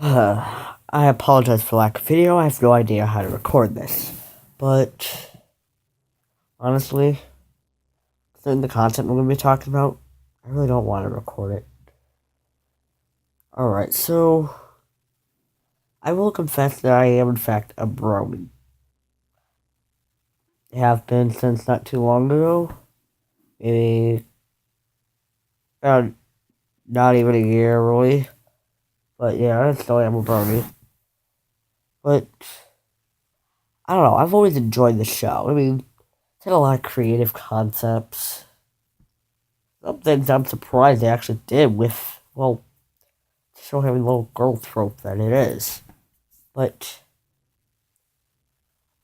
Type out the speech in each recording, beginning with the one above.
I apologize for lack of video. I have no idea how to record this. But, honestly, considering the content we're going to be talking about, I really don't want to record it. Alright, so, I will confess that I am in fact a brony. I have been since not too long ago. Maybe, about not even a year, really. But yeah, I still am a brony. But, I don't know, I've always enjoyed the show. I mean, it's had a lot of creative concepts. Some things I'm surprised they actually did with, well, show having a little girl trope that it is. But,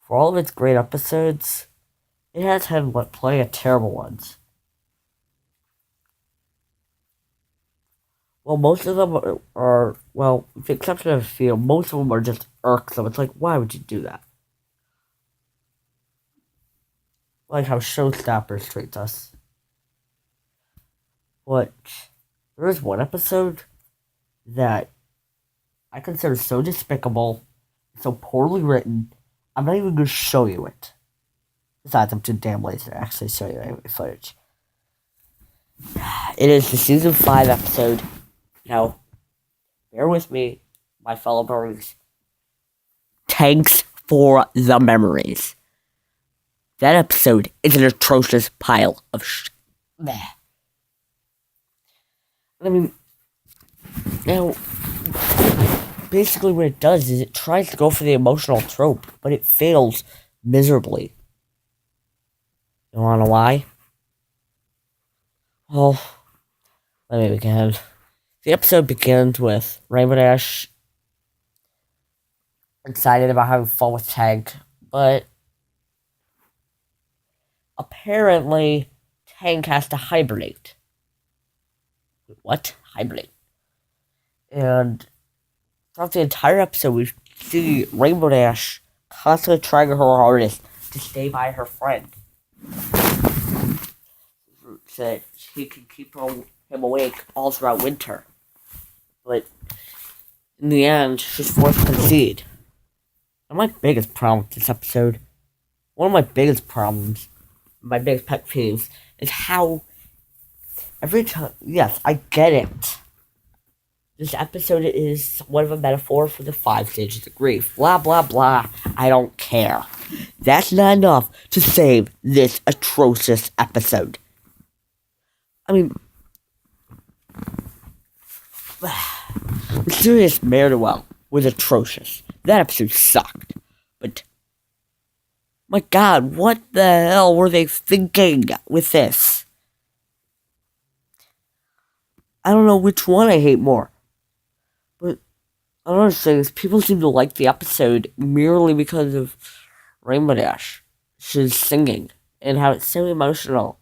for all of its great episodes, it has had plenty of terrible ones. Well, most of them well, with the exception of a few, most of them are just irksome. It's like, why would you do that? Like how Showstoppers treats us. But there is one episode that I consider so despicable, so poorly written, I'm not even going to show you it. Besides, I'm too damn lazy to actually show you any footage. It is the season 5 episode. Now, bear with me, my fellow birds. Thanks for the memories. That episode is an atrocious pile of I mean, now, basically what it does is it tries to go for the emotional trope, but it fails miserably. You wanna know why? Well, let me begin. The episode begins with Rainbow Dash excited about having fun with Tank, but apparently Tank has to hibernate. What? Hibernate. And throughout the entire episode, we see Rainbow Dash constantly trying her hardest to stay by her friend, so that she can keep him awake all throughout winter. But in the end, she's forced to concede. And my biggest problem with this episode, one of my biggest problems, my biggest pet peeves, is how every time, yes, I get it. This episode is somewhat of a metaphor for the 5 stages of grief. Blah, blah, blah. I don't care. That's not enough to save this atrocious episode. I mean, the serious mare was atrocious. That episode sucked. But, my god, what the hell were they thinking with this? I don't know which one I hate more. But, another thing is, people seem to like the episode merely because of Rainbow Dash. She's singing, and how it's so emotional.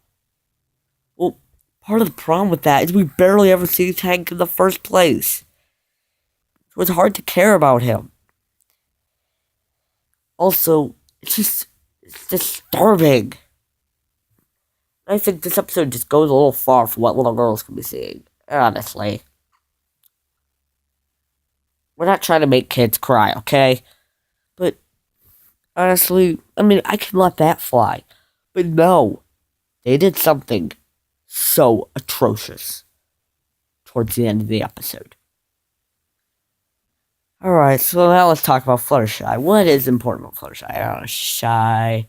Well, part of the problem with that is we barely ever see Tank in the first place. So it's hard to care about him. Also, it's disturbing. I think this episode just goes a little far for what little girls can be seeing. Honestly. We're not trying to make kids cry, okay? But, honestly, I mean, I can let that fly. But no, they did something so atrocious towards the end of the episode. Alright, so now let's talk about Fluttershy. What is important about Fluttershy? I don't know, shy.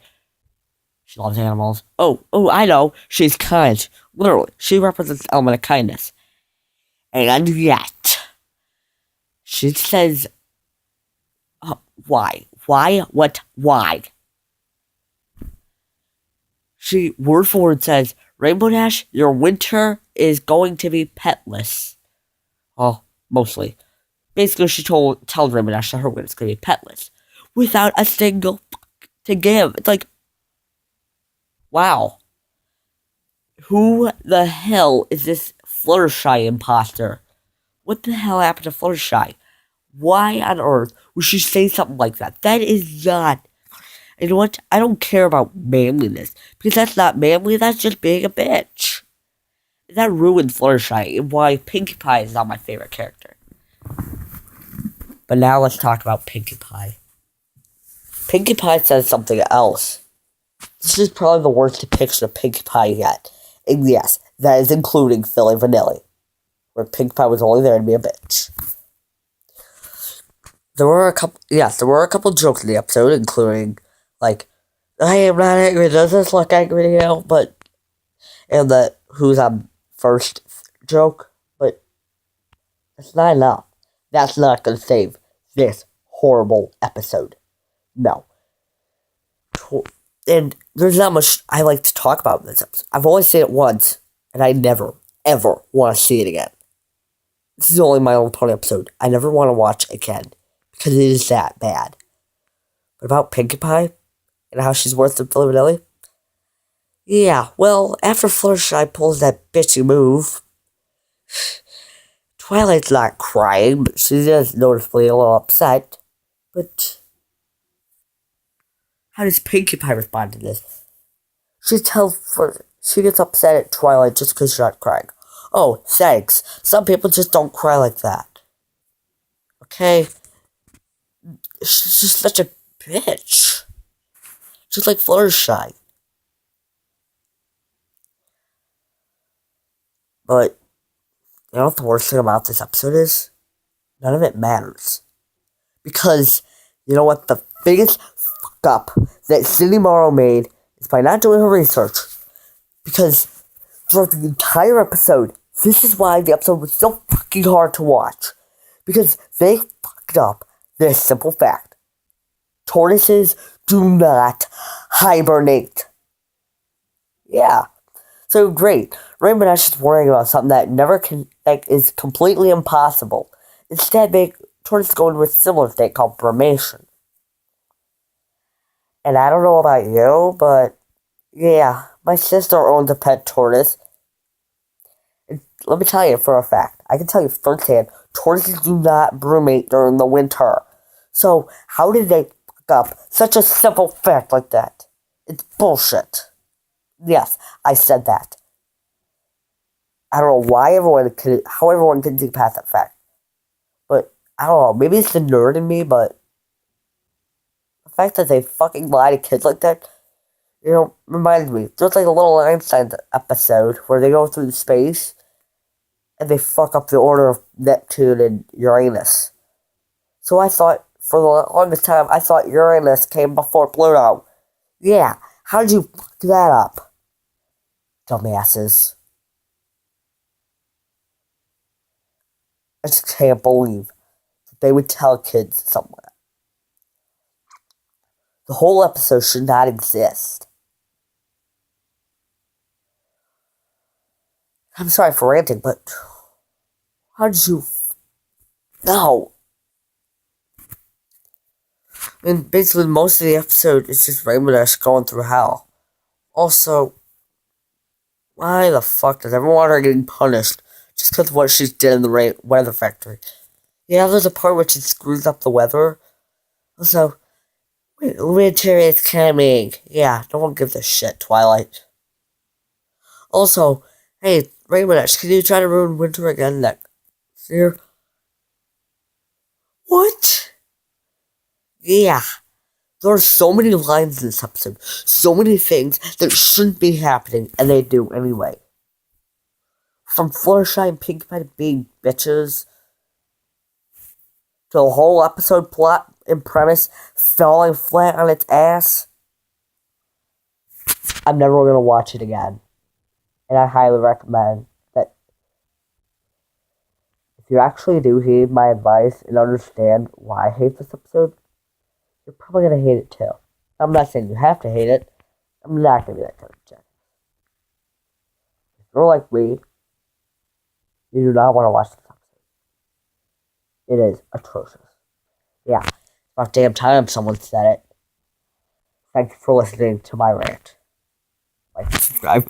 She loves animals. Oh, I know. She's kind. Literally, she represents the element of kindness. And yet, she says, why? Why? What? Why? She, word for word, says, Rainbow Dash, your winter is going to be petless. Well, mostly. Basically, she tells Rainbow Dash that her winter is going to be petless. Without a single to give. It's like, wow. Who the hell is this Fluttershy imposter? What the hell happened to Fluttershy? Why on earth would she say something like that? That is not... You know what? I don't care about manliness. Because that's not manly, that's just being a bitch. That ruined Fluttershy and why Pinkie Pie is not my favorite character. But now let's talk about Pinkie Pie. Pinkie Pie says something else. This is probably the worst depiction of Pinkie Pie yet. And yes, that is including Philly Vanilli, where Pinkie Pie was only there to be a bitch. There were a couple jokes in the episode, including, like, I am not angry, does this look angry to you? But, and the who's on first joke, but that's not enough. That's not going to save this horrible episode. No. And there's not much I like to talk about in this episode. I've only seen it once, and I never, ever want to see it again. This is only My Little Pony episode. I never want to watch again, because it is that bad. But about Pinkie Pie, and how she's worse than Philly Vanilli? Yeah, well, after Fluttershy pulls that bitchy move, Twilight's not crying, but she's just noticeably a little upset. But how does Pinkie Pie respond to this? She gets upset at Twilight just because she's not crying. Oh, thanks. Some people just don't cry like that. Okay? She's just such a bitch. Just like Fluttershy. But, you know what the worst thing about this episode is? None of it matters. Because, you know what the biggest fuck up that Cindy Morrow made is by not doing her research. Because throughout the entire episode, this is why the episode was so fucking hard to watch. Because they fucked up this simple fact. Tortoises do not hibernate. Yeah. So great. Rainbow Dash is worrying about something that is completely impossible. Instead, tortoises go into a similar state called brumation. And I don't know about you, but yeah, my sister owns a pet tortoise. And let me tell you for a fact, I can tell you firsthand, tortoises do not brumate during the winter. So how did they fuck up such a simple fact like that? It's bullshit. Yes, I said that. I don't know how everyone can see past that fact. But, I don't know, maybe it's the nerd in me, but the fact that they fucking lie to kids like that, you know, reminds me. There's like a little Einstein episode where they go through space and they fuck up the order of Neptune and Uranus. So I thought, for the longest time, I thought Uranus came before Pluto. Yeah, how did you fuck that up? Dumbasses. I just can't believe that they would tell kids something. The whole episode should not exist. I'm sorry for ranting, but how did you... No. And basically most of the episode is just Rainbow Dash going through hell. Also, why the fuck does everyone want her getting punished just because of what she did in the weather factory? Yeah, there's a part where she screws up the weather. Also, winter is coming. Yeah, no one gives a shit, Twilight. Also, hey, Rainbow Dash, can you try to ruin winter again next year? What? Yeah. There are so many lines in this episode, so many things that shouldn't be happening, and they do anyway. From Fluttershy and Pinkie Pie being bitches, to the whole episode plot and premise falling flat on its ass. I'm never going to watch it again. And I highly recommend that if you actually do heed my advice and understand why I hate this episode, you're probably going to hate it too. I'm not saying you have to hate it. I'm not going to be that kind of jerk. If you're like me, you do not want to watch this episode. It is atrocious. Yeah, it's about damn time someone said it. Thank you for listening to my rant. Like, subscribe.